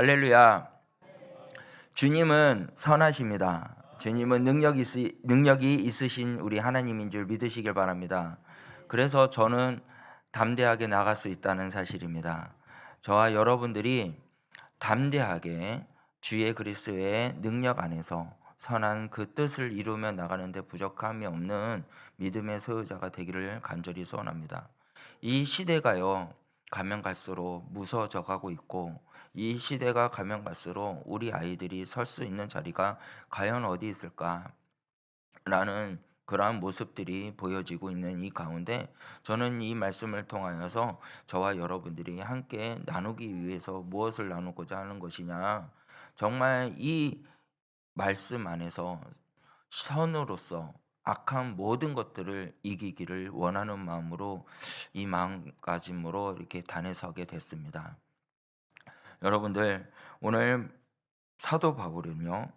할렐루야. 주님은 선하십니다. 주님은 능력이 있으신 우리 하나님인 줄 믿으시길 바랍니다. 그래서 저는 담대하게 나갈 수 있다는 사실입니다. 저와 여러분들이 담대하게 주의 그리스도의 능력 안에서 선한 그 뜻을 이루며 나가는데 부족함이 없는 믿음의 소유자가 되기를 간절히 소원합니다. 이 시대가요, 가면 갈수록 무서워져 가고 있고, 이 시대가 가면 갈수록 우리 아이들이 설 수 있는 자리가 과연 어디 있을까라는 그러한 모습들이 보여지고 있는 이 가운데, 저는 이 말씀을 통하여서 저와 여러분들이 함께 나누기 위해서 무엇을 나누고자 하는 것이냐, 정말 이 말씀 안에서 선으로서 악한 모든 것들을 이기기를 원하는 마음으로, 이 마음가짐으로 이렇게 단에 서게 됐습니다. 여러분들, 오늘 사도 바울은요,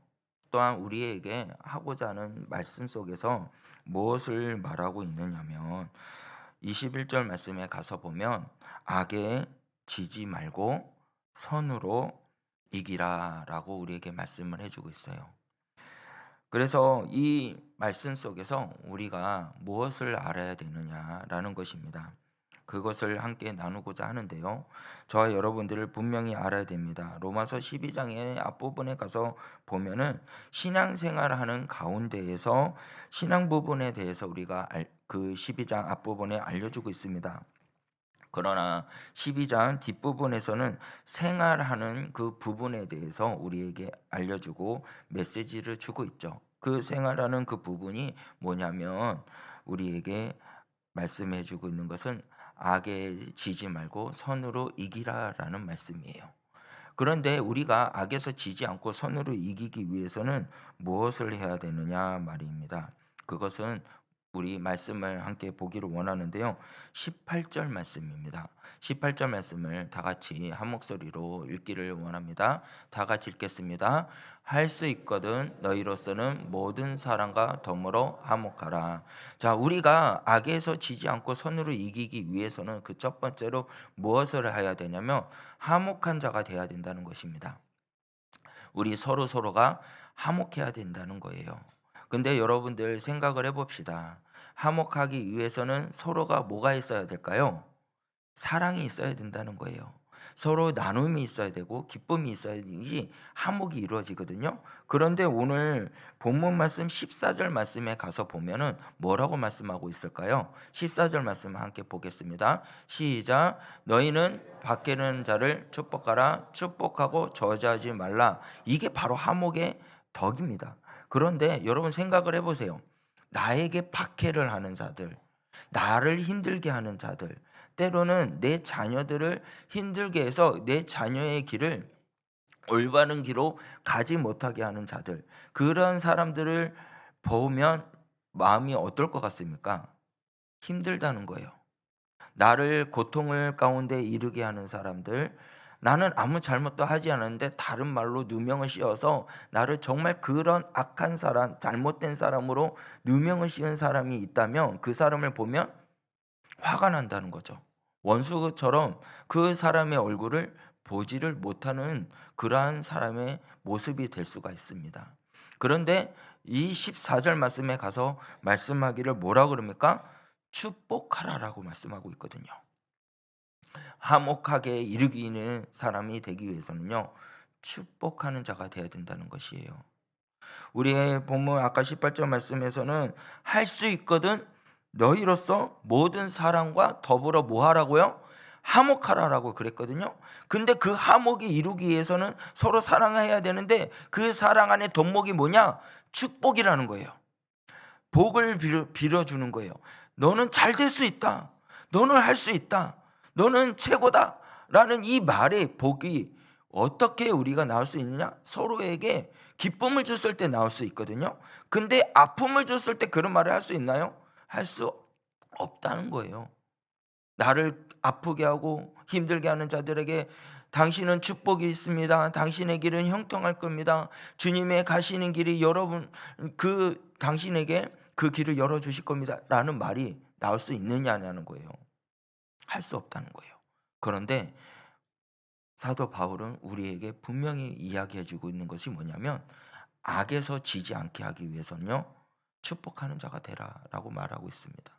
또한 우리에게 하고자 하는 말씀 속에서 무엇을 말하고 있느냐면, 21절 말씀에 가서 보면 악에 지지 말고 선으로 이기라 라고 우리에게 말씀을 해주고 있어요. 그래서 이 말씀 속에서 우리가 무엇을 알아야 되느냐라는 것입니다. 그것을 함께 나누고자 하는데요, 저와 여러분들을 분명히 알아야 됩니다. 로마서 12장의 앞부분에 가서 보면은 신앙생활하는 가운데에서 신앙 부분에 대해서 우리가 그 12장 앞부분에 알려주고 있습니다. 그러나 12장 뒷부분에서는 생활하는 그 부분에 대해서 우리에게 알려주고 메시지를 주고 있죠. 그 생활하는 그 부분이 뭐냐면, 우리에게 말씀해 주고 있는 것은 악에 지지 말고 선으로 이기라라는 말씀이에요. 그런데 우리가 악에서 지지 않고 선으로 이기기 위해서는 무엇을 해야 되느냐 말입니다. 그것은 우리 말씀을 함께 보기를 원하는데요, 18절 말씀입니다. 18절 말씀을 다 같이 한 목소리로 읽기를 원합니다. 다 같이 읽겠습니다. 할 수 있거든 너희로서는 모든 사람과 더불어 화목하라. 자, 우리가 악에서 지지 않고 선으로 이기기 위해서는 그 첫 번째로 무엇을 해야 되냐면 화목한 자가 되어야 된다는 것입니다. 우리 서로가 화목해야 된다는 거예요. 근데 여러분들 생각을 해봅시다. 화목하기 위해서는 서로가 뭐가 있어야 될까요? 사랑이 있어야 된다는 거예요. 서로 나눔이 있어야 되고 기쁨이 있어야지 화목이 이루어지거든요. 그런데 오늘 본문 말씀 14절 말씀에 가서 보면은 뭐라고 말씀하고 있을까요? 14절 말씀 함께 보겠습니다. 시작. 너희는 밖에 있는 자를 축복하라. 축복하고 저주하지 말라. 이게 바로 화목의 덕입니다. 그런데 여러분 생각을 해보세요. 나에게 박해를 하는 자들, 나를 힘들게 하는 자들, 때로는 내 자녀들을 힘들게 해서 내 자녀의 길을 올바른 길로 가지 못하게 하는 자들, 그런 사람들을 보면 마음이 어떨 것 같습니까? 힘들다는 거예요. 나를 고통을 가운데 이르게 하는 사람들, 나는 아무 잘못도 하지 않았는데 다른 말로 누명을 씌워서 나를 정말 그런 악한 사람, 잘못된 사람으로 누명을 씌운 사람이 있다면 그 사람을 보면 화가 난다는 거죠. 원수처럼 그 사람의 얼굴을 보지를 못하는 그러한 사람의 모습이 될 수가 있습니다. 그런데 이 14절 말씀에 가서 말씀하기를 뭐라 그럽니까? 축복하라라고 말씀하고 있거든요. 화목하게 이르기는 사람이 되기 위해서는요, 축복하는 자가 되어야 된다는 것이에요. 우리의 본문 아까 18절 말씀에서는 할 수 있거든 너희로서 모든 사람과 더불어 뭐 하라고요? 화목하라라고 그랬거든요. 근데 그 화목이 이루기 위해서는 서로 사랑해야 되는데 그 사랑 안에 덕목이 뭐냐? 축복이라는 거예요. 복을 빌어주는 거예요. 너는 잘 될 수 있다. 너는 할 수 있다. 너는 최고다. 라는 이 말의 복이 어떻게 우리가 나올 수 있느냐? 서로에게 기쁨을 줬을 때 나올 수 있거든요. 근데 아픔을 줬을 때 그런 말을 할 수 있나요? 할 수 없다는 거예요. 나를 아프게 하고 힘들게 하는 자들에게 당신은 축복이 있습니다. 당신의 길은 형통할 겁니다. 주님의 가시는 길이 여러분 그 당신에게 그 길을 열어주실 겁니다. 라는 말이 나올 수 있느냐는 거예요. 할 수 없다는 거예요. 그런데 사도 바울은 우리에게 분명히 이야기해 주고 있는 것이 뭐냐면, 악에서 지지 않게 하기 위해서는요, 축복하는 자가 되라라고 말하고 있습니다.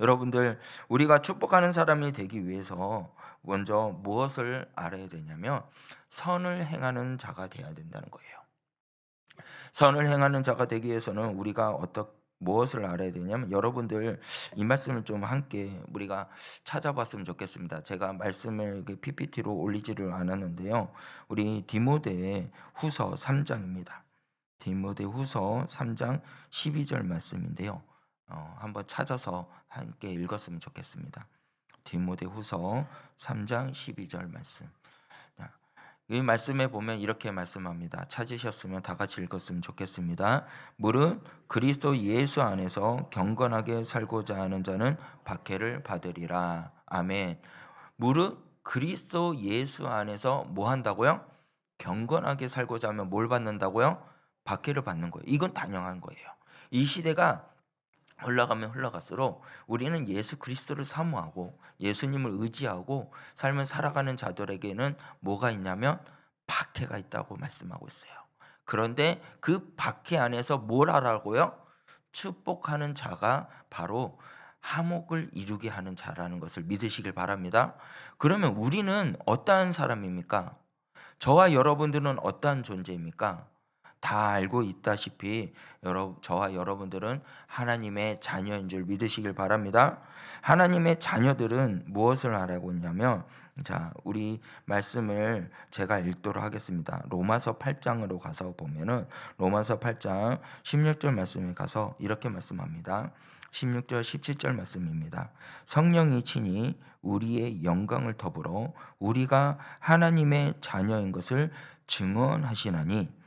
여러분들, 우리가 축복하는 사람이 되기 위해서 먼저 무엇을 알아야 되냐면, 선을 행하는 자가 되어야 된다는 거예요. 선을 행하는 자가 되기 위해서는 우리가 무엇을 알아야 되냐면, 여러분들 이 말씀을 좀 함께 우리가 찾아봤으면 좋겠습니다. 제가 말씀을 PPT로 올리지를 않았는데요, 우리 디모데 후서 3장입니다. 디모데 후서 3장 12절 말씀인데요, 한번 찾아서 함께 읽었으면 좋겠습니다. 디모데 후서 3장 12절 말씀. 이 말씀에 보면 이렇게 말씀합니다. 찾으셨으면 다 같이 읽었으면 좋겠습니다. 무릇 그리스도 예수 안에서 경건하게 살고자 하는 자는 박해를 받으리라. 아멘. 무릇 그리스도 예수 안에서 뭐 한다고요? 경건하게 살고자 하면 뭘 받는다고요? 박해를 받는 거예요. 이건 당연한 거예요. 이 시대가 흘러가면 흘러갈수록 우리는 예수 그리스도를 사모하고 예수님을 의지하고 삶을 살아가는 자들에게는 뭐가 있냐면 박해가 있다고 말씀하고 있어요. 그런데 그 박해 안에서 뭘 하라고요? 축복하는 자가 바로 화목을 이루게 하는 자라는 것을 믿으시길 바랍니다. 그러면 우리는 어떠한 사람입니까? 저와 여러분들은 어떠한 존재입니까? 다 알고 있다시피 저와 여러분들은 하나님의 자녀인 줄 믿으시길 바랍니다. 하나님의 자녀들은 무엇을 하라고 했냐면, 자, 우리 말씀을 제가 읽도록 하겠습니다. 로마서 8장으로 가서 보면은 로마서 8장 16절 말씀에 가서 이렇게 말씀합니다. 16절 17절 말씀입니다. 성령이 친히 우리의 영광을 더불어 우리가 하나님의 자녀인 것을 증언하시나니,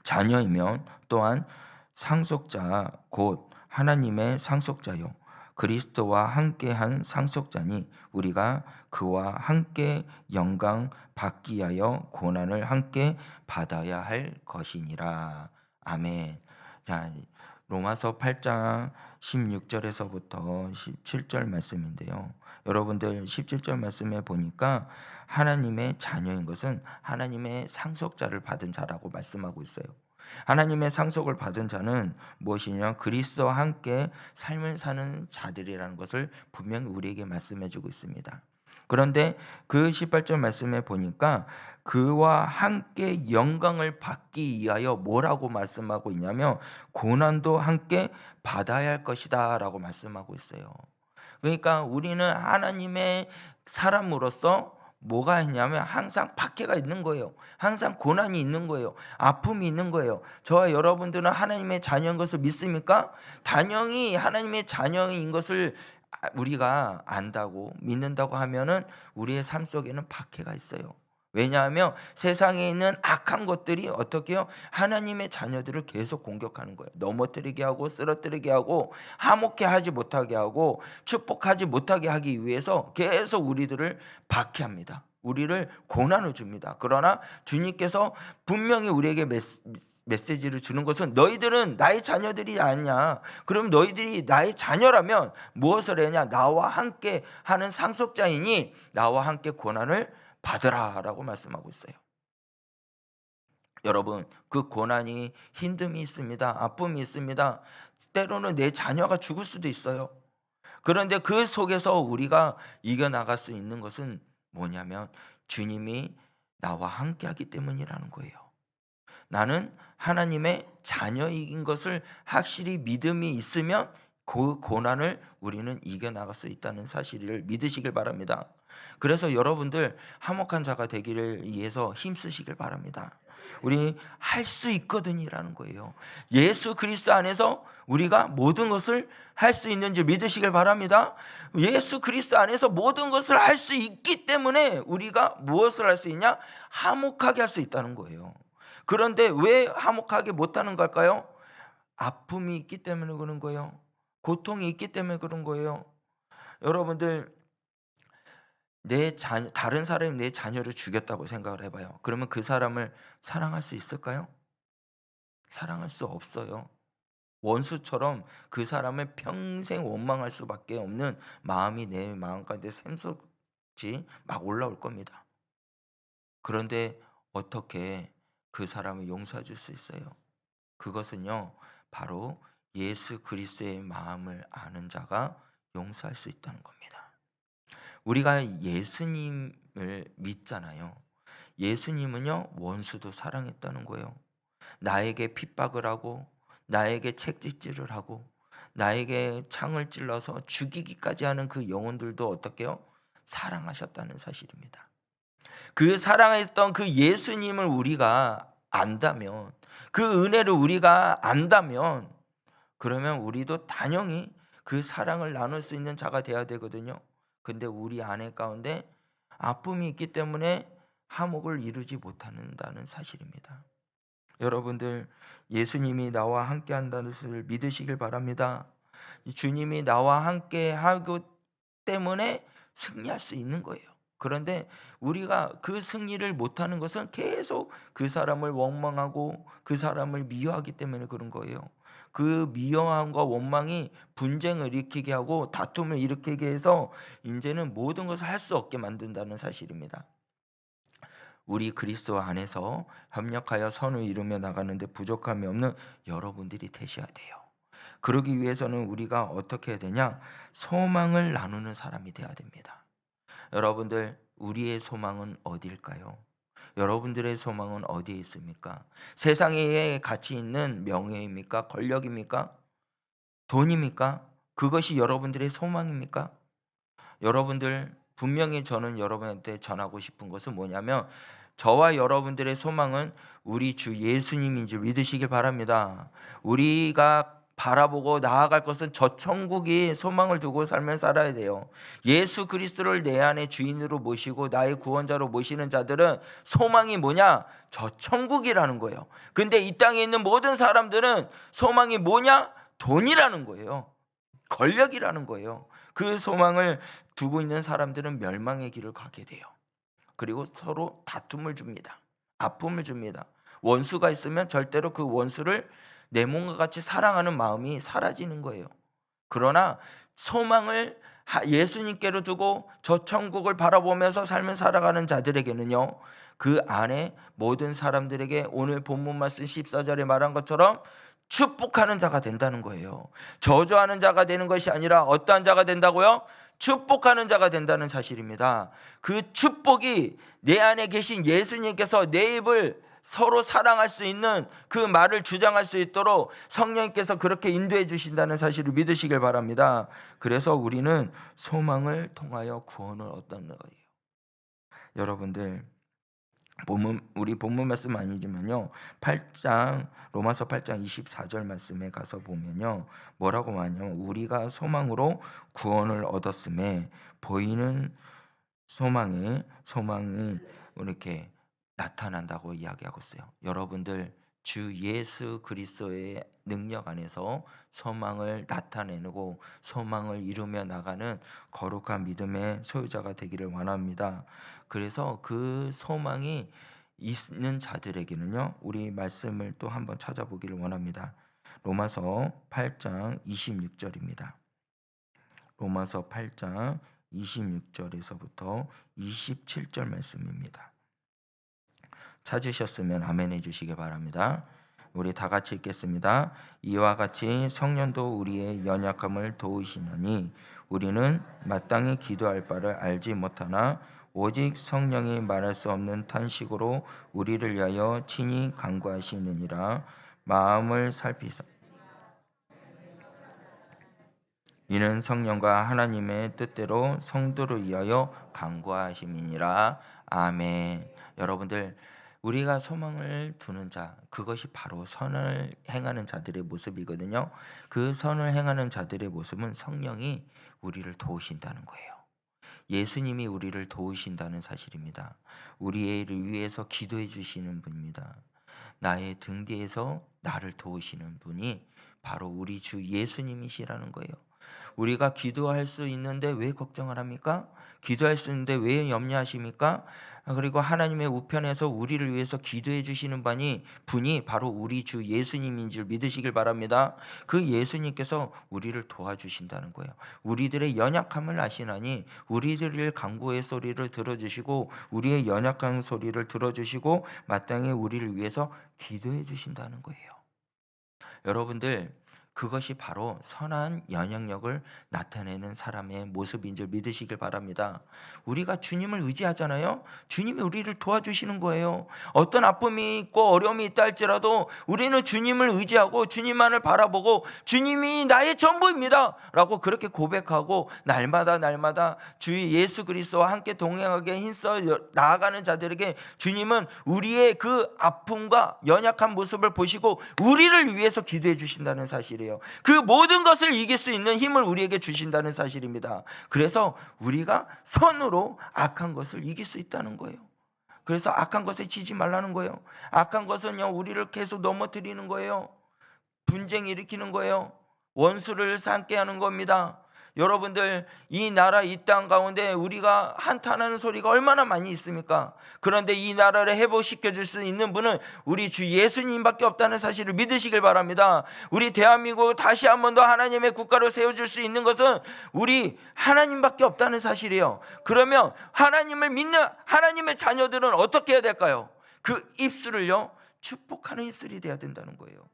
자녀이면 또한 상속자 곧 하나님의 상속자요 그리스도와 함께한 상속자니, 우리가 그와 함께 영광 받기 위하여 고난을 함께 받아야 할 것이니라. 아멘. 자, 로마서 8장 16절에서부터 17절 말씀인데요, 여러분들 17절 말씀에 보니까 하나님의 자녀인 것은 하나님의 상속자를 받은 자라고 말씀하고 있어요. 하나님의 상속을 받은 자는 무엇이냐? 그리스도와 함께 삶을 사는 자들이라는 것을 분명히 우리에게 말씀해 주고 있습니다. 그런데 그 18절 말씀에 보니까 그와 함께 영광을 받기 위하여 뭐라고 말씀하고 있냐면, 고난도 함께 받아야 할 것이다 라고 말씀하고 있어요. 그러니까 우리는 하나님의 사람으로서 뭐가 있냐면 항상 박해가 있는 거예요. 항상 고난이 있는 거예요. 아픔이 있는 거예요. 저와 여러분들은 하나님의 자녀인 것을 믿습니까? 당연히 하나님의 자녀인 것을 우리가 안다고 믿는다고 하면은 우리의 삶 속에는 박해가 있어요. 왜냐하면 세상에 있는 악한 것들이 어떻게 해요? 하나님의 자녀들을 계속 공격하는 거예요. 넘어뜨리게 하고 쓰러뜨리게 하고 화목해 하지 못하게 하고 축복하지 못하게 하기 위해서 계속 우리들을 박해합니다. 우리를 고난을 줍니다. 그러나 주님께서 분명히 우리에게 메시지를 주는 것은, 너희들은 나의 자녀들이 아니냐. 그럼 너희들이 나의 자녀라면 무엇을 해야 하냐? 나와 함께 하는 상속자이니 나와 함께 고난을 받으라라고 말씀하고 있어요. 여러분, 그 고난이 힘듦이 있습니다. 아픔이 있습니다. 때로는 내 자녀가 죽을 수도 있어요. 그런데 그 속에서 우리가 이겨나갈 수 있는 것은 뭐냐면, 주님이 나와 함께하기 때문이라는 거예요. 나는 하나님의 자녀인 것을 확실히 믿음이 있으면 그 고난을 우리는 이겨나갈 수 있다는 사실을 믿으시길 바랍니다. 그래서 여러분들 화목한 자가 되기를 위해서 힘쓰시길 바랍니다. 우리 할 수 있거든이라는 거예요. 예수 그리스도 안에서 우리가 모든 것을 할 수 있는지 믿으시길 바랍니다. 예수 그리스도 안에서 모든 것을 할 수 있기 때문에 우리가 무엇을 할 수 있냐? 화목하게 할 수 있다는 거예요. 그런데 왜 화목하게 못하는 걸까요? 아픔이 있기 때문에 그런 거예요. 고통이 있기 때문에 그런 거예요. 여러분들, 다른 사람이 내 자녀를 죽였다고 생각을 해봐요. 그러면 그 사람을 사랑할 수 있을까요? 사랑할 수 없어요. 원수처럼 그 사람을 평생 원망할 수밖에 없는 마음이 내 마음 가운데 샘솟지 막 올라올 겁니다. 그런데 어떻게 그 사람을 용서해 줄 수 있어요? 그것은요, 바로 예수 그리스도의 마음을 아는 자가 용서할 수 있다는 겁니다. 우리가 예수님을 믿잖아요. 예수님은요, 원수도 사랑했다는 거예요. 나에게 핍박을 하고, 나에게 채찍질을 하고, 나에게 창을 찔러서 죽이기까지 하는 그 영혼들도 어떻게요? 사랑하셨다는 사실입니다. 그 사랑했던 그 예수님을 우리가 안다면, 그 은혜를 우리가 안다면, 그러면 우리도 당연히 그 사랑을 나눌 수 있는 자가 되어야 되거든요. 근데 우리 안에 가운데 아픔이 있기 때문에 화목을 이루지 못한다는 사실입니다. 여러분들, 예수님이 나와 함께 한다는 것을 믿으시길 바랍니다. 주님이 나와 함께 하기 때문에 승리할 수 있는 거예요. 그런데 우리가 그 승리를 못하는 것은 계속 그 사람을 원망하고 그 사람을 미워하기 때문에 그런 거예요. 그 미워함과 원망이 분쟁을 일으키게 하고 다툼을 일으키게 해서 이제는 모든 것을 할 수 없게 만든다는 사실입니다. 우리 그리스도 안에서 협력하여 선을 이루며 나가는데 부족함이 없는 여러분들이 되셔야 돼요. 그러기 위해서는 우리가 어떻게 해야 되냐? 소망을 나누는 사람이 되어야 됩니다. 여러분들, 우리의 소망은 어디일까요? 여러분들의 소망은 어디에 있습니까? 세상에 가치 있는 명예입니까? 권력입니까? 돈입니까? 그것이 여러분들의 소망입니까? 여러분들, 분명히 저는 여러분한테 전하고 싶은 것은 뭐냐면, 저와 여러분들의 소망은 우리 주 예수님인 줄 믿으시길 바랍니다. 우리가 바라보고 나아갈 것은 저 천국이 소망을 두고 살면 살아야 돼요. 예수 그리스도를 내 안에 주인으로 모시고 나의 구원자로 모시는 자들은 소망이 뭐냐? 저 천국이라는 거예요. 근데 이 땅에 있는 모든 사람들은 소망이 뭐냐? 돈이라는 거예요. 권력이라는 거예요. 그 소망을 두고 있는 사람들은 멸망의 길을 가게 돼요. 그리고 서로 다툼을 줍니다. 아픔을 줍니다. 원수가 있으면 절대로 그 원수를 내 몸과 같이 사랑하는 마음이 사라지는 거예요. 그러나 소망을 예수님께로 두고 저 천국을 바라보면서 삶을 살아가는 자들에게는요, 그 안에 모든 사람들에게 오늘 본문 말씀 14절에 말한 것처럼 축복하는 자가 된다는 거예요. 저주하는 자가 되는 것이 아니라 어떠한 자가 된다고요? 축복하는 자가 된다는 사실입니다. 그 축복이 내 안에 계신 예수님께서 내 입을 서로 사랑할 수 있는 그 말을 주장할 수 있도록 성령님께서 그렇게 인도해 주신다는 사실을 믿으시길 바랍니다. 그래서 우리는 소망을 통하여 구원을 얻는 거예요. 여러분들, 우리 본문 말씀 아니지만요, 8장 로마서 8장 24절 말씀에 가서 보면요, 뭐라고 말하냐면, 우리가 소망으로 구원을 얻었음에 보이는 소망이 이렇게 나타난다고 이야기하고 있어요. 여러분들, 주 예수 그리스도의 능력 안에서 소망을 나타내고 소망을 이루며 나가는 거룩한 믿음의 소유자가 되기를 원합니다. 그래서 그 소망이 있는 자들에게는요, 우리 말씀을 또 한번 찾아보기를 원합니다. 로마서 8장 26절입니다. 로마서 8장 26절에서부터 27절 말씀입니다. 찾으셨으면 아멘 해주시기 바랍니다. 우리 다 같이 읽겠습니다. 이와 같이 성령도 우리의 연약함을 도우시느니 우리는 마땅히 기도할 바를 알지 못하나 오직 성령이 말할 수 없는 탄식으로 우리를 위하여 친히 간구하시느니라. 마음을 살피사 이는 성령과 하나님의 뜻대로 성도를 위하여 간구하심이니라. 아멘. 여러분들, 우리가 소망을 두는 자, 그것이 바로 선을 행하는 자들의 모습이거든요. 그 선을 행하는 자들의 모습은 성령이 우리를 도우신다는 거예요. 예수님이 우리를 도우신다는 사실입니다. 우리를 위해서 기도해 주시는 분입니다. 나의 등 뒤에서 나를 도우시는 분이 바로 우리 주 예수님이시라는 거예요. 우리가 기도할 수 있는데 왜 걱정을 합니까? 기도할 수 있는데 왜 염려하십니까? 그리고 하나님의 우편에서 우리를 위해서 기도해 주시는 분이 바로 우리 주 예수님인 줄 믿으시길 바랍니다. 그 예수님께서 우리를 도와주신다는 거예요. 우리들의 연약함을 아시나니 우리들의 간구의 소리를 들어주시고 우리의 연약한 소리를 들어주시고 마땅히 우리를 위해서 기도해 주신다는 거예요. 여러분들, 그것이 바로 선한 영향력을 나타내는 사람의 모습인 줄 믿으시길 바랍니다. 우리가 주님을 의지하잖아요. 주님이 우리를 도와주시는 거예요. 어떤 아픔이 있고 어려움이 있다 할지라도 우리는 주님을 의지하고 주님만을 바라보고 주님이 나의 전부입니다 라고 그렇게 고백하고 날마다 주 예수 그리스도와 함께 동행하게 힘써 나아가는 자들에게 주님은 우리의 그 아픔과 연약한 모습을 보시고 우리를 위해서 기도해 주신다는 사실이에요. 그 모든 것을 이길 수 있는 힘을 우리에게 주신다는 사실입니다. 그래서 우리가 선으로 악한 것을 이길 수 있다는 거예요. 그래서 악한 것에 지지 말라는 거예요. 악한 것은요, 우리를 계속 넘어뜨리는 거예요. 분쟁 일으키는 거예요. 원수를 삼게 하는 겁니다. 여러분들, 이 나라 이 땅 가운데 우리가 한탄하는 소리가 얼마나 많이 있습니까? 그런데 이 나라를 회복시켜 줄 수 있는 분은 우리 주 예수님밖에 없다는 사실을 믿으시길 바랍니다. 우리 대한민국을 다시 한 번 더 하나님의 국가로 세워줄 수 있는 것은 우리 하나님밖에 없다는 사실이에요. 그러면 하나님을 믿는 하나님의 자녀들은 어떻게 해야 될까요? 그 입술을요, 축복하는 입술이 돼야 된다는 거예요.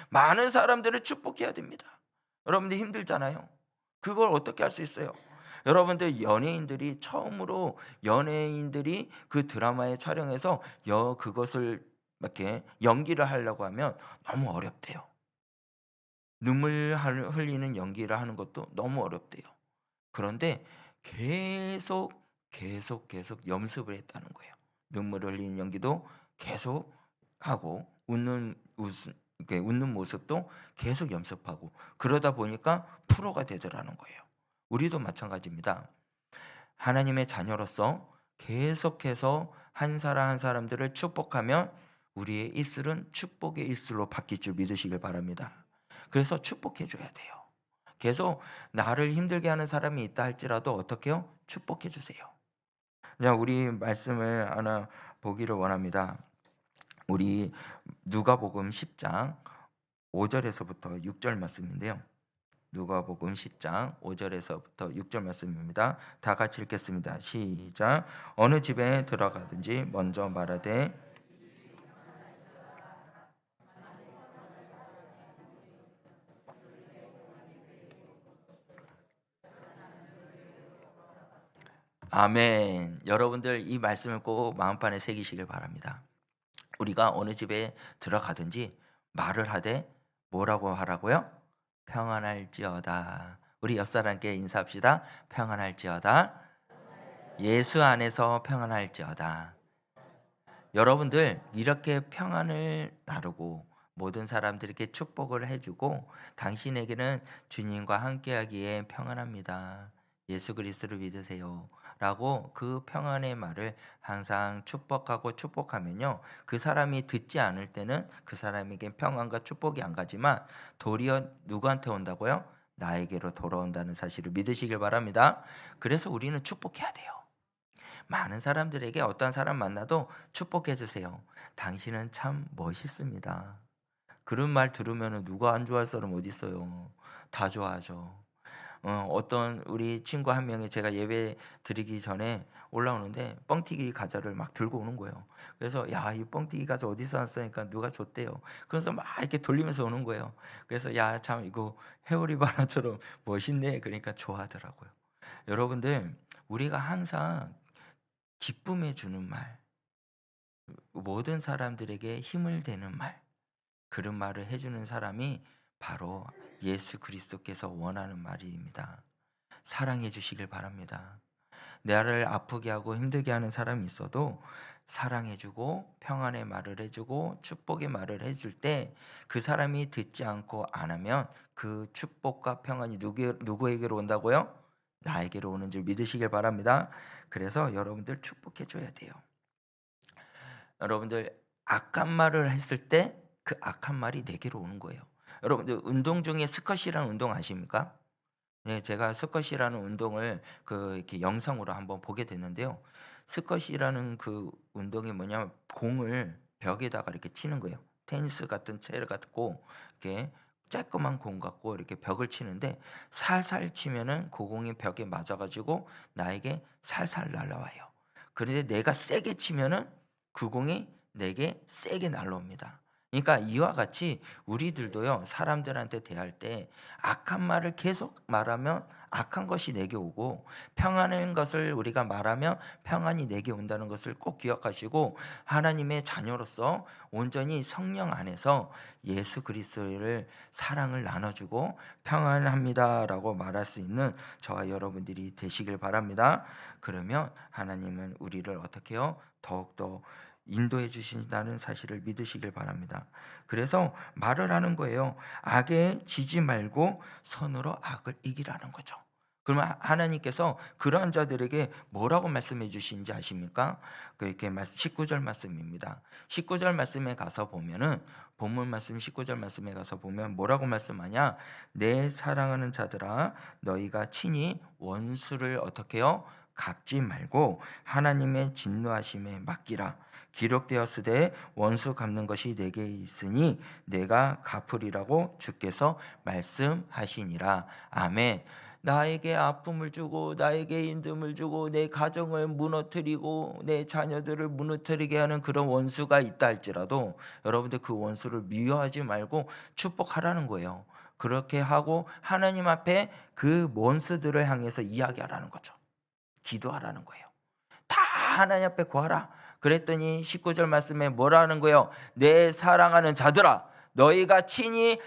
많은 사람들을 축복해야 됩니다. 여러분들 힘들잖아요. 그걸 어떻게 할 수 있어요? 여러분들, 처음으로 연예인들이 그 드라마에 촬영해서 그것을 이렇게 연기를 하려고 하면 너무 어렵대요. 눈물 흘리는 연기를 하는 것도 너무 어렵대요. 그런데 계속 연습을 했다는 거예요. 눈물 흘리는 연기도 계속 하고 웃는 모습도 계속 연습하고 그러다 보니까 프로가 되더라는 거예요. 우리도 마찬가지입니다. 하나님의 자녀로서 계속해서 한 사람 한 사람들을 축복하면 우리의 입술은 축복의 입술로 바뀔 줄 믿으시길 바랍니다. 그래서 축복해 줘야 돼요. 계속 나를 힘들게 하는 사람이 있다 할지라도 어떻게 해요? 축복해 주세요. 그냥 우리 말씀을 하나 보기를 원합니다. 우리 누가복음 10장 5절에서부터 6절 말씀인데요. 누가복음 10장 5절에서부터 6절 말씀입니다. 다 같이 읽겠습니다. 시작. 어느 집에 들어가든지 먼저 말하되 아멘. 여러분들, 이 말씀을 꼭 마음판에 새기시길 바랍니다. 우리가 어느 집에 들어가든지 말을 하되 뭐라고 하라고요? 평안할지어다. 우리 옆사람께 인사합시다. 평안할지어다. 예수 안에서 평안할지어다. 여러분들, 이렇게 평안을 나누고 모든 사람들에게 축복을 해주고 당신에게는 주님과 함께하기에 평안합니다. 예수 그리스도를 믿으세요 라고 그 평안의 말을 항상 축복하면요, 그 사람이 듣지 않을 때는 그 사람에게 평안과 축복이 안 가지만 도리어 누구한테 온다고요? 나에게로 돌아온다는 사실을 믿으시길 바랍니다. 그래서 우리는 축복해야 돼요. 많은 사람들에게 어떤 사람 만나도 축복해 주세요. 당신은 참 멋있습니다. 그런 말 들으면 누가 안 좋아할 사람 어디 있어요? 다 좋아하죠. 어떤 우리 친구 한 명이 제가 예배 드리기 전에 올라오는데 뻥튀기 과자를 막 들고 오는 거예요. 그래서 야, 이 뻥튀기 과자 어디서 왔으니까 누가 줬대요. 그래서 막 이렇게 돌리면서 오는 거예요. 그래서 야, 참 이거 회오리 바나처럼 멋있네. 그러니까 좋아하더라고요. 여러분들, 우리가 항상 기쁨해 주는 말, 모든 사람들에게 힘을 되는 말, 그런 말을 해주는 사람이 바로 예수 그리스도께서 원하는 말입니다. 사랑해 주시길 바랍니다. 나를 아프게 하고 힘들게 하는 사람이 있어도 사랑해주고 평안의 말을 해주고 축복의 말을 해줄 때 그 사람이 듣지 않고 안 하면 그 축복과 평안이 누구에게로 온다고요? 나에게로 오는 줄 믿으시길 바랍니다. 그래서 여러분들 축복해 줘야 돼요. 여러분들, 악한 말을 했을 때 그 악한 말이 내게로 오는 거예요. 여러분들, 운동 중에 스쿼시라는 운동 아십니까? 네, 제가 스쿼시라는 운동을 이렇게 영상으로 한번 보게 됐는데요. 스쿼시라는 그 운동이 뭐냐면 공을 벽에다가 이렇게 치는 거예요. 테니스 같은 채를 갖고 이렇게 쬐끄만 공 갖고 이렇게 벽을 치는데 살살 치면은 그 공이 벽에 맞아가지고 나에게 살살 날아와요. 그런데 내가 세게 치면은 그 공이 내게 세게 날아옵니다. 그러니까 이와 같이 우리들도요, 사람들한테 대할 때 악한 말을 계속 말하면 악한 것이 내게 오고, 평안한 것을 우리가 말하면 평안이 내게 온다는 것을 꼭 기억하시고, 하나님의 자녀로서 온전히 성령 안에서 예수 그리스도를 사랑을 나눠주고 평안합니다라고 말할 수 있는 저와 여러분들이 되시길 바랍니다. 그러면 하나님은 우리를 어떻게 해요? 더욱더 인도해 주신다는 사실을 믿으시길 바랍니다. 그래서 말을 하는 거예요. 악에 지지 말고 선으로 악을 이기라는 거죠. 그러면 하나님께서 그러한 자들에게 뭐라고 말씀해 주신지 아십니까? 그렇게 19절 말씀입니다. 19절 말씀에 가서 보면은, 본문 말씀 19절 말씀에 가서 보면 뭐라고 말씀하냐? 내 사랑하는 자들아, 너희가 친히 원수를 어떻게 해요? 갚지 말고 하나님의 진노하심에 맡기라. 기록되었으되 원수 갚는 것이 내게 있으니 내가 갚으리라고 주께서 말씀하시니라. 아멘. 나에게 아픔을 주고 나에게 힘듦을 주고 내 가정을 무너뜨리고 내 자녀들을 무너뜨리게 하는 그런 원수가 있다 할지라도 여러분들 그 원수를 미워하지 말고 축복하라는 거예요. 그렇게 하고 하나님 앞에 그 원수들을 향해서 이야기하라는 거죠. 기도하라는 거예요. 다 하나님 앞에 구하라. 그랬더니 19절 말씀에 뭐라는 거예요? 내 사랑하는 자들아, 너희가 친히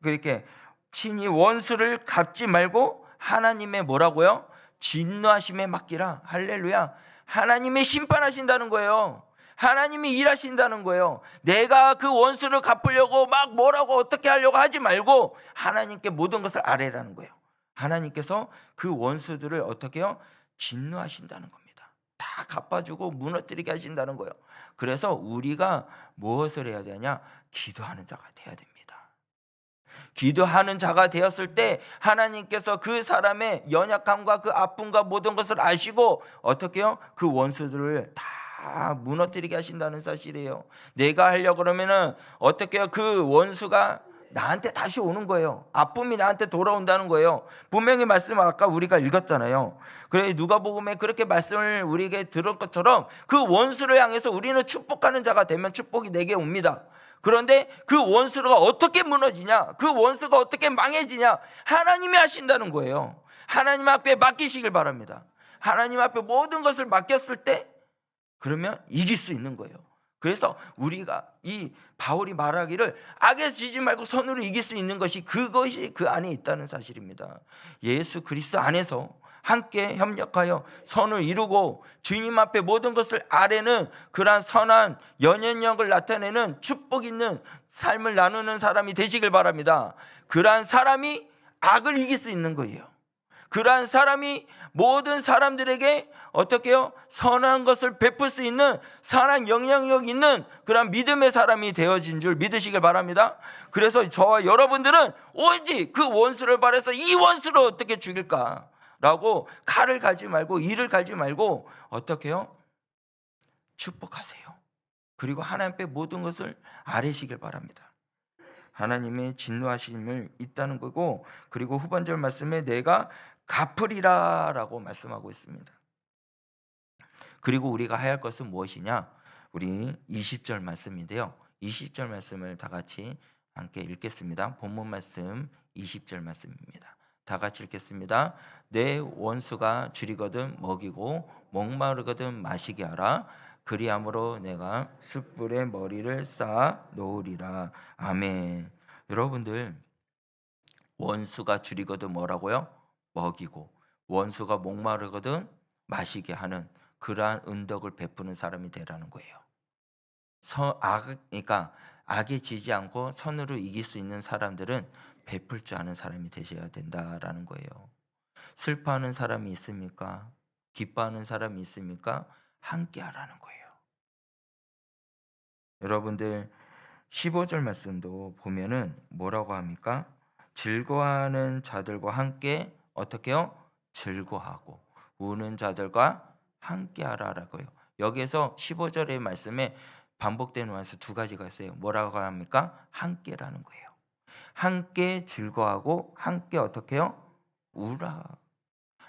그렇게 친히 원수를 갚지 말고 하나님의 뭐라고요? 진노하심에 맡기라. 할렐루야. 하나님이 심판하신다는 거예요. 하나님이 일하신다는 거예요. 내가 그 원수를 갚으려고 막 뭐라고 어떻게 하려고 하지 말고 하나님께 모든 것을 아뢰라는 거예요. 하나님께서 그 원수들을 어떻게 해요? 진노하신다는 겁니다. 다 갚아주고 무너뜨리게 하신다는 거예요. 그래서 우리가 무엇을 해야 되냐? 기도하는 자가 돼야 됩니다. 기도하는 자가 되었을 때 하나님께서 그 사람의 연약함과 그 아픔과 모든 것을 아시고 어떻게 해요? 그 원수들을 다 무너뜨리게 하신다는 사실이에요. 내가 하려고 그러면은 어떻게 해요? 그 원수가 나한테 다시 오는 거예요. 아픔이 나한테 돌아온다는 거예요. 분명히 말씀을 아까 우리가 읽었잖아요. 그래, 누가복음에 그렇게 말씀을 우리에게 들을 것처럼 그 원수를 향해서 우리는 축복하는 자가 되면 축복이 내게 옵니다. 그런데 그 원수가 어떻게 무너지냐, 그 원수가 어떻게 망해지냐, 하나님이 하신다는 거예요. 하나님 앞에 맡기시길 바랍니다. 하나님 앞에 모든 것을 맡겼을 때 그러면 이길 수 있는 거예요. 그래서 우리가 이 바울이 말하기를 악에 지지 말고 선으로 이길 수 있는 것이 그것이 그 안에 있다는 사실입니다. 예수 그리스도 안에서 함께 협력하여 선을 이루고 주님 앞에 모든 것을 아뢰는 그러한 선한 연연력을 나타내는 축복 있는 삶을 나누는 사람이 되시길 바랍니다. 그러한 사람이 악을 이길 수 있는 거예요. 그러한 사람이 모든 사람들에게 어떻게 해요? 선한 것을 베풀 수 있는 선한 영향력 있는 그런 믿음의 사람이 되어진 줄 믿으시길 바랍니다. 그래서 저와 여러분들은 오직 그 원수를 바라서 이 원수를 어떻게 죽일까 라고 칼을 갈지 말고 이를 갈지 말고 어떻게 해요? 축복하세요. 그리고 하나님 앞에 모든 것을 아뢰시길 바랍니다. 하나님의 진노하심을 있다는 거고, 그리고 후반절 말씀에 내가 갚으리라 라고 말씀하고 있습니다. 그리고 우리가 해야 할 것은 무엇이냐? 우리 20절 말씀인데요, 20절 말씀을 다 같이 함께 읽겠습니다. 본문 말씀 20절 말씀입니다. 다 같이 읽겠습니다. 내 원수가 줄이거든 먹이고 목마르거든 마시게 하라. 그리함으로 내가 숯불에 머리를 쌓아 놓으리라. 아멘. 여러분들, 원수가 줄이거든 뭐라고요? 먹이고, 원수가 목마르거든 마시게 하는 그러한 은덕을 베푸는 사람이 되라는 거예요. 그러니까 악에 지지 않고 선으로 이길 수 있는 사람들은 베풀 줄 아는 사람이 되셔야 된다라는 거예요. 슬퍼하는 사람이 있습니까? 기뻐하는 사람이 있습니까? 함께 하라는 거예요. 여러분들 15절 말씀도 보면은 뭐라고 합니까? 즐거워하는 자들과 함께 어떻게요? 즐거워하고 우는 자들과 함께 하라라고요. 여기에서 15절의 말씀에 반복되는 말씀 두 가지가 있어요. 뭐라고 합니까? 함께라는 거예요. 함께 즐거워하고 함께 어떻게 해요? 우라.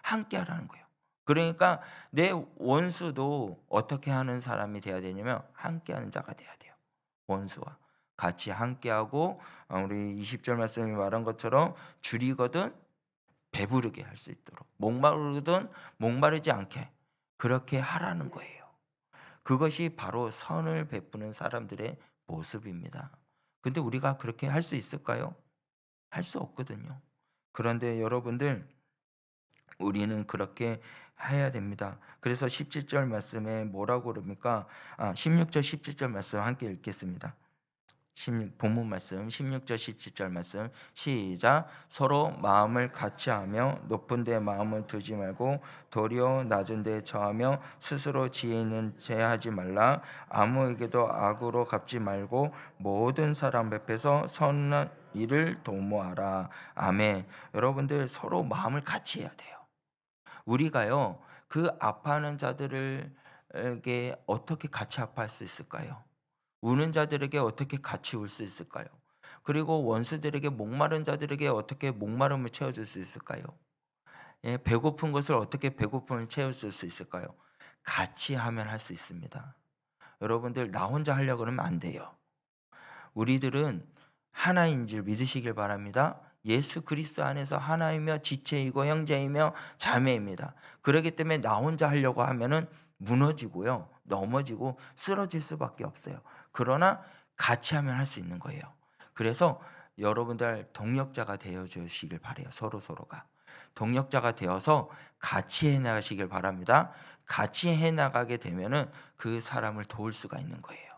함께 하라는 거예요. 그러니까 내 원수도 어떻게 하는 사람이 돼야 되냐면 함께 하는 자가 돼야 돼요. 원수와 같이 함께하고 우리 20절 말씀이 말한 것처럼 줄이거든 배부르게 할 수 있도록 목마르든 목마르지 않게 그렇게 하라는 거예요. 그것이 바로 선을 베푸는 사람들의 모습입니다. 근데 우리가 그렇게 할 수 있을까요? 할 수 없거든요. 그런데 여러분들 우리는 그렇게 해야 됩니다. 그래서 17절 말씀에 뭐라고 그럽니까? 16절 17절 말씀 함께 읽겠습니다. 본문 말씀 16절 17절 말씀 시작. 서로 마음을 같이하며 높은 데 마음을 두지 말고 도리어 낮은 데 처하며 스스로 지혜 있는 죄하지 말라. 아무에게도 악으로 갚지 말고 모든 사람 앞에서 선한 일을 도모하라. 아멘. 여러분들 서로 마음을 같이 해야 돼요. 우리가요 그 아파하는 자들에게 어떻게 같이 아파할 수 있을까요? 우는 자들에게 어떻게 같이 울 수 있을까요? 그리고 원수들에게 목마른 자들에게 어떻게 목마름을 채워줄 수 있을까요? 예, 배고픈 것을 어떻게 배고픔을 채워줄 수 있을까요? 같이 하면 할 수 있습니다. 여러분들 나 혼자 하려고 그러면 안 돼요. 우리들은 하나인 줄 믿으시길 바랍니다. 예수 그리스도 안에서 하나이며 지체이고 형제이며 자매입니다. 그렇기 때문에 나 혼자 하려고 하면은 무너지고요. 넘어지고 쓰러질 수밖에 없어요. 그러나 같이 하면 할 수 있는 거예요. 그래서 여러분들 동력자가 되어 주시길 바라요. 서로가 동력자가 되어서 같이 해 나가시길 바랍니다. 같이 해 나가게 되면은 그 사람을 도울 수가 있는 거예요.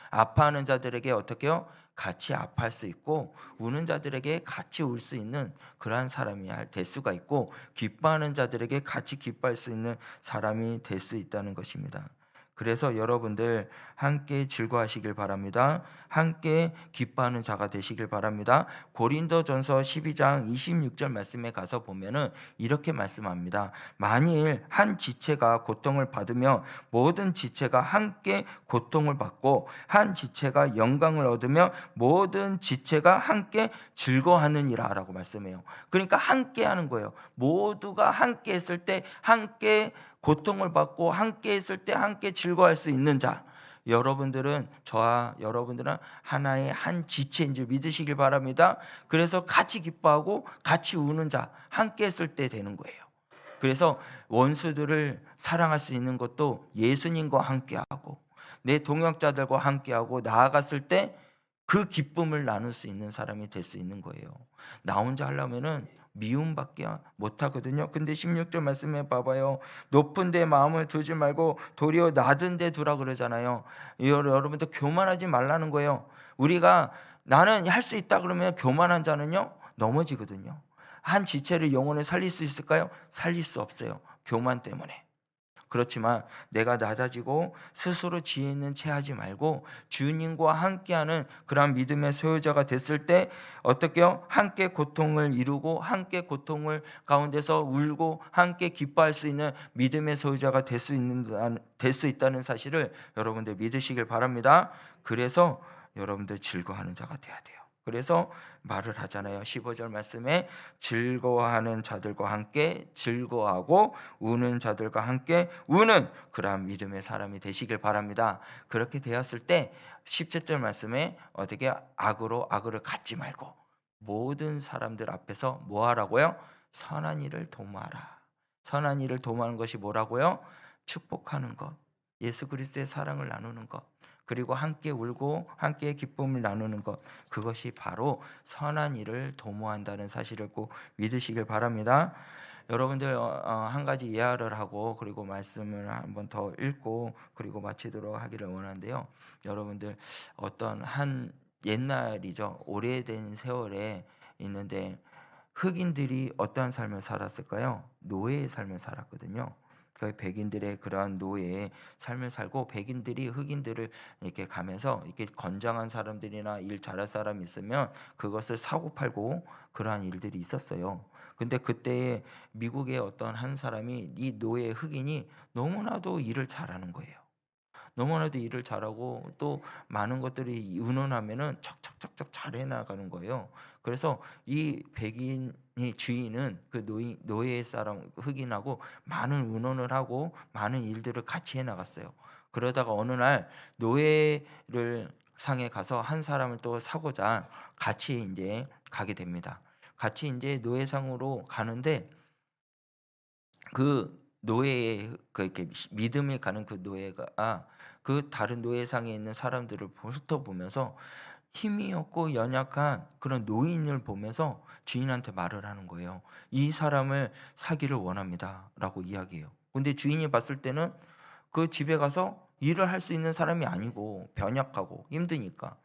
아파하는 자들에게 어떻게요? 같이 아파할 수 있고 우는 자들에게 같이 울 수 있는 그러한 사람이 될 수가 있고 기뻐하는 자들에게 같이 기뻐할 수 있는 사람이 될 수 있다는 것입니다. 그래서 여러분들 함께 즐거워하시길 바랍니다. 함께 기뻐하는 자가 되시길 바랍니다. 고린도전서 12장 26절 말씀에 가서 보면은 이렇게 말씀합니다. 만일 한 지체가 고통을 받으며 모든 지체가 함께 고통을 받고 한 지체가 영광을 얻으며 모든 지체가 함께 즐거워하느니라 라고 말씀해요. 그러니까 함께 하는 거예요. 모두가 함께 했을 때 함께 고통을 받고 함께 했을 때 함께 즐거워할 수 있는 자, 여러분들은 저와 여러분들은 하나의 한 지체인 줄 믿으시길 바랍니다. 그래서 같이 기뻐하고 같이 우는 자, 함께 했을 때 되는 거예요. 그래서 원수들을 사랑할 수 있는 것도 예수님과 함께하고 내 동역자들과 함께하고 나아갔을 때 그 기쁨을 나눌 수 있는 사람이 될 수 있는 거예요. 나 혼자 하려면은 미움밖에 못하거든요. 근데 16절 말씀해 봐봐요. 높은 데 마음을 두지 말고 도리어 낮은 데 두라 그러잖아요. 여러분들 교만하지 말라는 거예요. 우리가 나는 할 수 있다 그러면 교만한 자는요 넘어지거든요. 한 지체를 영혼을 살릴 수 있을까요? 살릴 수 없어요. 교만 때문에. 그렇지만 내가 낮아지고 스스로 지혜 있는 채 하지 말고 주님과 함께하는 그런 믿음의 소유자가 됐을 때 어떻게요? 함께 고통을 이루고 함께 고통을 가운데서 울고 함께 기뻐할 수 있는 믿음의 소유자가 될 수 있다는 사실을 여러분들 믿으시길 바랍니다. 그래서 여러분들 즐거워하는 자가 돼야 돼요. 그래서 말을 하잖아요. 15절 말씀에 즐거워하는 자들과 함께 즐거워하고 우는 자들과 함께 우는 그러한 믿음의 사람이 되시길 바랍니다. 그렇게 되었을 때 17절 말씀에 어떻게 악으로 악을 갚지 말고 모든 사람들 앞에서 뭐 하라고요? 선한 일을 도모하라. 선한 일을 도모하는 것이 뭐라고요? 축복하는 것, 예수 그리스도의 사랑을 나누는 것, 그리고 함께 울고 함께 기쁨을 나누는 것, 그것이 바로 선한 일을 도모한다는 사실을 꼭 믿으시길 바랍니다. 여러분들 한 가지 예화를 하고 그리고 말씀을 한번 더 읽고 그리고 마치도록 하기를 원하는데요. 여러분들 어떤 한 옛날이죠. 오래된 세월에 있는데 흑인들이 어떠한 삶을 살았을까요? 노예의 삶을 살았거든요. 그 백인들의 그러한 노예의 삶을 살고, 백인들이 흑인들을 이렇게 가면서 이렇게 건장한 사람들이나 일 잘할 사람이 있으면 그것을 사고 팔고 그러한 일들이 있었어요. 근데 그때에 미국의 어떤 한 사람이 이 노예 흑인이 너무나도 일을 잘하는 거예요. 너무나도 일을 잘하고 또 많은 것들이 의논하면은 척척척척 잘 해나가는 거예요. 그래서 이 백인이 주인은 그 노예 사람 흑인하고 많은 의논을 하고 많은 일들을 같이 해나갔어요. 그러다가 어느 날 노예를 상에 가서 한 사람을 또 사고자 같이 이제 가게 됩니다. 같이 이제 노예상으로 가는데 그 노예의 그 이렇게 믿음을 가는 그 노예가 그 다른 노예상에 있는 사람들을 훑어보면서 힘이 없고 연약한 그런 노인을 보면서 주인한테 말을 하는 거예요. 이 사람을 사기를 원합니다라고 이야기해요. 근데 주인이 봤을 때는 그 집에 가서 일을 할 수 있는 사람이 아니고 변약하고 힘드니까,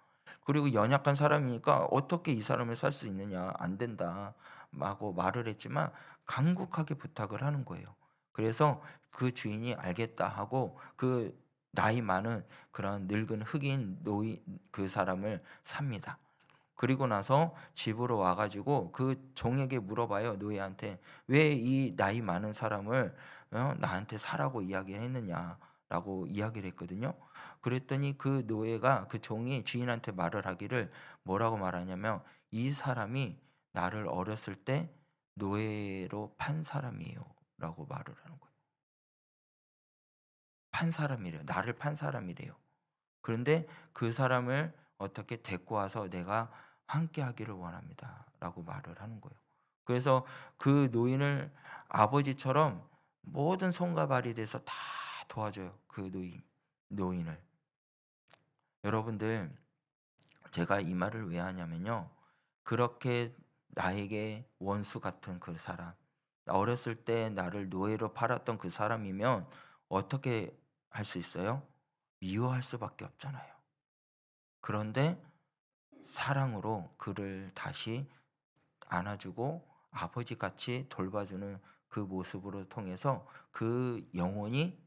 그리고 연약한 사람이니까 어떻게 이 사람을 살 수 있느냐, 안 된다 하고 말을 했지만 간곡하게 부탁을 하는 거예요. 그래서 그 주인이 알겠다 하고 그 나이 많은 그런 늙은 흑인 노인 그 사람을 삽니다. 그리고 나서 집으로 와가지고 그 종에게 물어봐요. 노예한테 왜 이 나이 많은 사람을 나한테 사라고 이야기했느냐라고 이야기를 했거든요. 그랬더니 그 노예가, 그 종이 주인한테 말을 하기를 뭐라고 말하냐면, 이 사람이 나를 어렸을 때 노예로 판 사람이에요 라고 말을 하는 거예요. 판 사람이래요. 나를 판 사람이래요. 그런데 그 사람을 어떻게 데리고 와서 내가 함께 하기를 원합니다 라고 말을 하는 거예요. 그래서 그 노인을 아버지처럼 모든 손과 발이 돼서 다 도와줘요. 그 노인을. 여러분들, 제가 이 말을 왜 하냐면요, 그렇게 나에게 원수 같은 그 사람, 어렸을 때 나를 노예로 팔았던 그 사람이면 어떻게 할 수 있어요? 미워할 수밖에 없잖아요. 그런데 사랑으로 그를 다시 안아주고 아버지같이 돌봐주는 그 모습으로 통해서 그 영혼이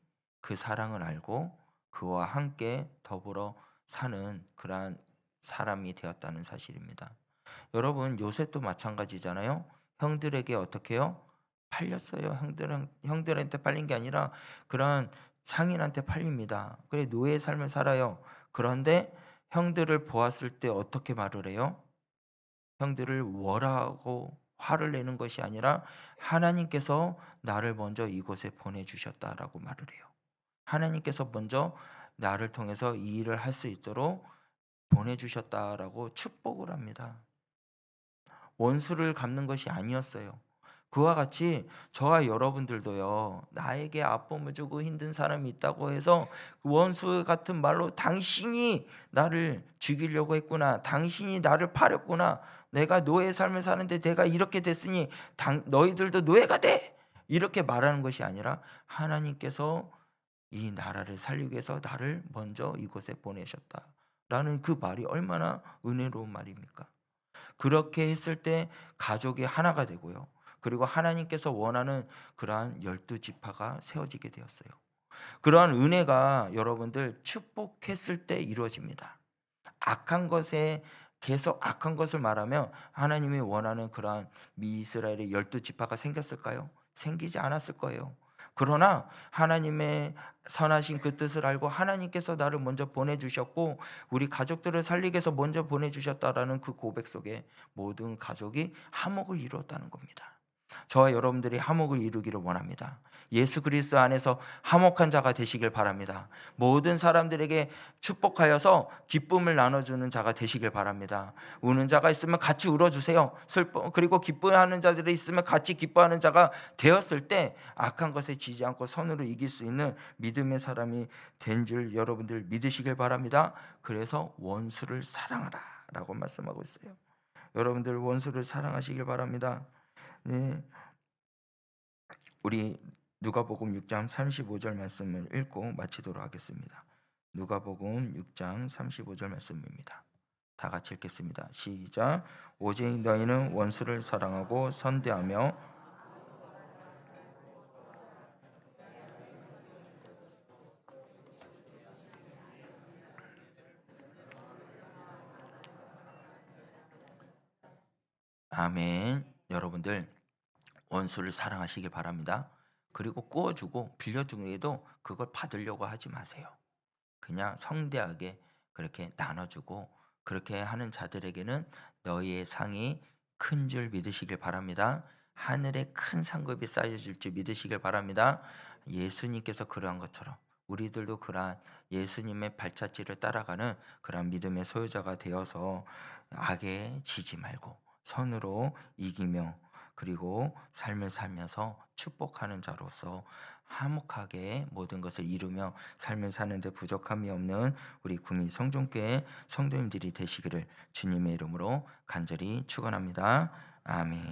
그 사랑을 알고 그와 함께 더불어 사는 그러한 사람이 되었다는 사실입니다. 여러분, 요셉도 마찬가지잖아요. 형들에게 어떻게 해요? 팔렸어요. 형들한테 팔린 게 아니라 그런 상인한테 팔립니다. 그래 노예의 삶을 살아요. 그런데 형들을 보았을 때 어떻게 말을 해요? 형들을 월하고 화를 내는 것이 아니라 하나님께서 나를 먼저 이곳에 보내주셨다라고 말을 해요. 하나님께서 먼저 나를 통해서 이 일을 할 수 있도록 보내주셨다라고 축복을 합니다. 원수를 갚는 것이 아니었어요. 그와 같이 저와 여러분들도요, 나에게 아픔을 주고 힘든 사람이 있다고 해서 원수 같은 말로 당신이 나를 죽이려고 했구나, 당신이 나를 팔았구나, 내가 노예 삶을 사는데 내가 이렇게 됐으니 너희들도 노예가 돼, 이렇게 말하는 것이 아니라 하나님께서 이 나라를 살리기 위해서 나를 먼저 이곳에 보내셨다라는 그 말이 얼마나 은혜로운 말입니까? 그렇게 했을 때 가족이 하나가 되고요. 그리고 하나님께서 원하는 그러한 12지파가 세워지게 되었어요. 그러한 은혜가 여러분들 축복했을 때 이루어집니다. 악한 것에 계속 악한 것을 말하면 하나님이 원하는 그러한 이스라엘의 12지파가 생겼을까요? 생기지 않았을 거예요. 그러나 하나님의 선하신 그 뜻을 알고 하나님께서 나를 먼저 보내주셨고 우리 가족들을 살리기 위해서 먼저 보내주셨다라는 그 고백 속에 모든 가족이 화목을 이루었다는 겁니다. 저와 여러분들이 화목을 이루기를 원합니다. 예수 그리스도 안에서 화목한 자가 되시길 바랍니다. 모든 사람들에게 축복하여서 기쁨을 나눠주는 자가 되시길 바랍니다. 우는 자가 있으면 같이 울어주세요. 그리고 기뻐하는 자들이 있으면 같이 기뻐하는 자가 되었을 때 악한 것에 지지 않고 선으로 이길 수 있는 믿음의 사람이 된 줄 여러분들 믿으시길 바랍니다. 그래서 원수를 사랑하라 라고 말씀하고 있어요. 여러분들 원수를 사랑하시길 바랍니다. 네. 우리 누가복음 6장 35절 말씀을 읽고 마치도록 하겠습니다. 누가복음 6장 35절 말씀입니다. 다 같이 읽겠습니다. 시작. 오직 너희는 원수를 사랑하고 선대하며 아멘. 여러분들 원수를 사랑하시길 바랍니다. 그리고 구워주고 빌려주기에도 그걸 받으려고 하지 마세요. 그냥 성대하게 그렇게 나눠주고 그렇게 하는 자들에게는 너희의 상이 큰 줄 믿으시길 바랍니다. 하늘에 큰 상급이 쌓여질 줄 믿으시길 바랍니다. 예수님께서 그러한 것처럼 우리들도 그러한 예수님의 발자취를 따라가는 그러한 믿음의 소유자가 되어서 악에 지지 말고 선으로 이기며 그리고 삶을 살면서 축복하는 자로서 화목하게 모든 것을 이루며 삶을 사는데 부족함이 없는 우리 구미 성종교회 성도님들이 되시기를 주님의 이름으로 간절히 축원합니다. 아멘.